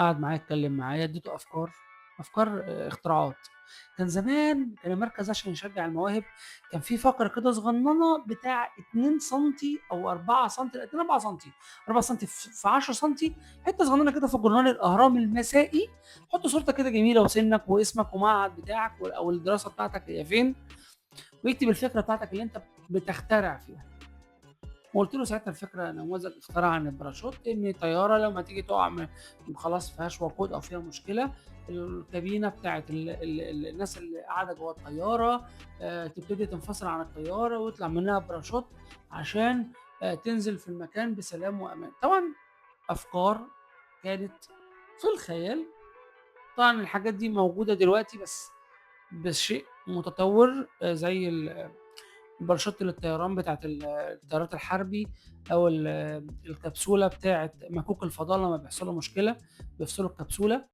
قعد معايا اتكلم معايا، اديته أفكار اختراعات. كان زمان كان المركز عشان يشجّع المواهب، كان في فقرة كده صغنّنة بتاع 2 سنتي أو 4 سنتي، لأ كان 4 سنتي، 4 سنتي في 10 سنتي، حتّة صغنّنة كده في جورنال الأهرام المسائي، حُط صورتك كده جميلة وسِنّك واسمك ومعهد بتاعك أو الدراسة بتاعتك هي فين، واكتب الفكرة بتاعتك اللي أنت بتخترع فيها. وقُلت له ساعتها الفكرة نموذج اختراع عن الباراشوت، إن طيارة لمّا تيجي تُقع خلاص ما فيهاش وقود أو فيها مشكلة، الكابينة بتاعة الناس اللي قاعدة جوّه الطيارة تبتدي تنفصل عن الطيارة ويطلع منها باراشوت عشان تنزل في المكان بسلام وأمان. طبعًا أفكار كانت في الخيال، طبعًا الحاجات دي موجودة دلوقتي بس شيء متطوّر زي باراشوت للطيران بتاعة الطيارات الحربي أو الكبسولة بتاعة مكوك الفضاء لمّا بيحصل له مشكلة، بيفصلوا الكبسولة.